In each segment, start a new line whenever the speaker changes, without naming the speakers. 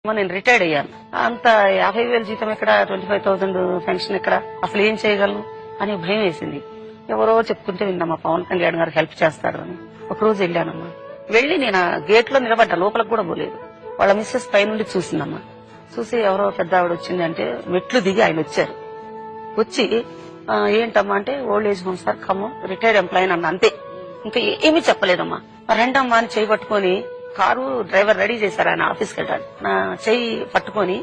నేను రిటైర్డ్ అయ్యాను. అంత 50,000 జీతం ఎక్కడ, 25,000 పెన్షన్ ఎక్కడ, అసలు ఏం చేయగలను అని భయం వేసింది. ఎవరో చెప్తుంటే విన్నామా పవన్ కళ్యాణ్ గారు హెల్ప్ చేస్తారు అని. ఒక రోజు వెళ్ళానమ్మా. వెళ్లి నేను ఆ గేట్ లో నిలబడ్డా, లోపలికి కూడా పోలేదు. వాళ్ళ మిస్సెస్ పై నుండి చూసిందమ్మా. చూసి ఎవరో పెద్ద ఆవిడ వచ్చింది అంటే మెట్లు దిగి ఆయన వచ్చారు. వచ్చి ఏంటమ్మా అంటే old age home sir Khammam retired employee అన్న, అంతే. ఇంకా ఏమీ చెప్పలేదమ్మా. రెండమ్మా అని చేయి పట్టుకొని కారు డ్రైవర్ రెడీ చేశారు ఆయన ఆఫీస్కి వెళ్ళాలి. నా చెయ్యి పట్టుకొని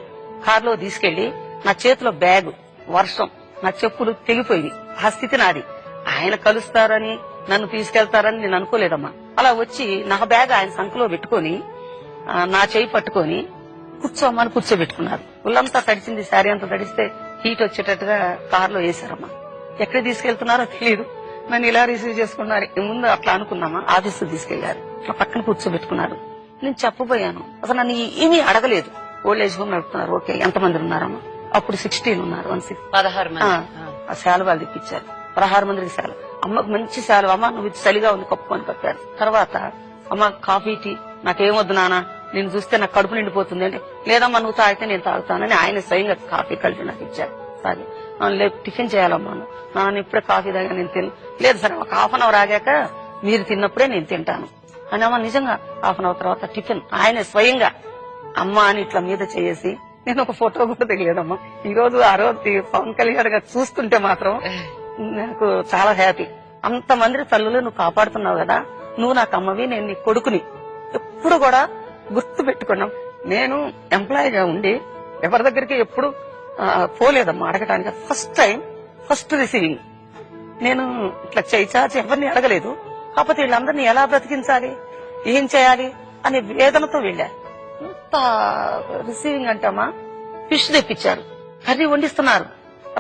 కారులో తీసుకెళ్లి నా చేతిలో బ్యాగ్, వర్షం, నా చెప్పులు తెగిపోయింది. ఆ స్థితి నాది. ఆయన కలుస్తారని నన్ను తీసుకెళ్తారని నేను అనుకోలేదమ్మా. అలా వచ్చి నా బ్యాగ్ ఆయన సంఖలో పెట్టుకొని నా చెయ్యి పట్టుకొని కూర్చోమ్మని కూర్చోబెట్టుకున్నారు. ఒళ్ళంతా తడిచింది, శారీ అంతా తడిస్తే హీట్ వచ్చేటట్టుగా కారులో వేశారమ్మా. ఎక్కడ తీసుకెళ్తున్నారో తెలియదు. నన్ను ఇలా రిసీవ్ చేసుకున్నారు. ముందు అట్లా అనుకున్నామా, ఆఫీసు తీసుకెళ్లారు. అట్లా పక్కన కూర్చోబెట్టుకున్నారు. నేను చెప్పబోయాను, అసలు నన్ను ఏమీ అడగలేదు. ఓల్డ్ ఏజ్ హోమ్ నడుపుతున్నారు, ఓకే ఎంతమంది ఉన్నారమ్మా? అప్పుడు 16 ఉన్నారు.
16 మంది.
ఆ శాలువాలు తెప్పించారు. 16 మందికి శాలు. అమ్మకు మంచి శాలువ, అమ్మ నువ్వు చలిగా ఉంది కప్పుకొని కప్పారు. తర్వాత అమ్మ కాఫీ టీ నాకేమొద్దు నానా, నేను చూస్తే నాకు కడుపు నిండిపోతుంది అంటే, లేదమ్మా నువ్వు తాగితే నేను తాగుతానని ఆయన స్వయంగా కాఫీ కలిపి నాకు ఇచ్చారు. సాగి లేదు టిఫిన్ చేయాలమ్మా, నాన్న ఇప్పుడే కాఫీ తాగా నేను లేదు సరే ఒక హాఫ్ అన్ అవర్ ఆగాక మీరు తిన్నప్పుడే నేను తింటాను అని. అమ్మ నిజంగా హాఫ్ అన్ అవర్ తర్వాత టిఫిన్ ఆయన స్వయంగా అమ్మ అని ఇట్లా మీద చేసి, నేను ఒక ఫోటో కూడా తెలియదమ్మా. ఈ రోజు ఆ రోజు పవన్ కళ్యాణ్ గారు చూస్తుంటే మాత్రం నాకు చాలా హ్యాపీ. అంతమంది తల్లులు నువ్వు కాపాడుతున్నావు కదా, నువ్వు నాకు అమ్మవి, నేను నీ కొడుకుని ఎప్పుడు కూడా గుర్తు పెట్టుకున్నాం. నేను ఎంప్లాయీగా ఉండి ఎవరి దగ్గరికి ఎప్పుడు పోలేదమ్మా అడగటానికి. First time, first receiving. నేను ఇట్లా చాచి ఎవరిని అడగలేదు. కాకపోతే వీళ్ళందరినీ ఎలా బ్రతికించాలి, ఏం చేయాలి అనే వేదనతో వెళ్ళా. ఇంత రిసీవింగ్ అంటమ్మా. ఫిష్ తెప్పించారు, కర్రీ వండిస్తున్నారు,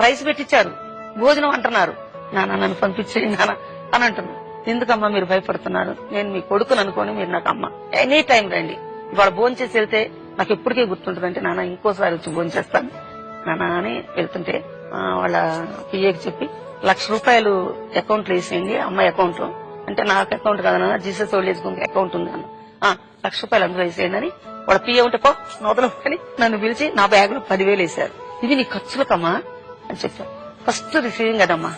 రైస్ పెట్టించారు, భోజనం అంటున్నారు. నాన్న నన్ను పంపించేయండి నాన్న అని అంటున్నారు. ఎందుకమ్మా మీరు భయపడుతున్నారు? నేను మీ కొడుకుని అనుకోని మీరు నాకు అమ్మ, ఎనీ టైం రండి. ఇవాళ భోజనం చేసి వెళ్తే నాకు ఎప్పటికీ గుర్తుంటుందంటే, నాన్న ఇంకోసారి వచ్చి భోజనం చేస్తాను నాన్న అని వెళ్తుంటే వాళ్ళ పిఏకి చెప్పి ₹1,00,000 అకౌంట్ లో వేసేయండి, అమ్మాయి అకౌంట్ లో. అంటే నాకు అకౌంట్ కదా, Jesus old age home account ఉంది అన్న. ₹1,00,000 అందులో వేసేయండి అని వాళ్ళ పిఏ ఉంటే పో నోదలు అని నన్ను పిలిచి నా బ్యాగ్ లో 10,000 వేశారు. ఇది నీ ఖర్చులకమ్మా అని చెప్పారు. ఫస్ట్ రిసీవింగ్ కదమ్మా.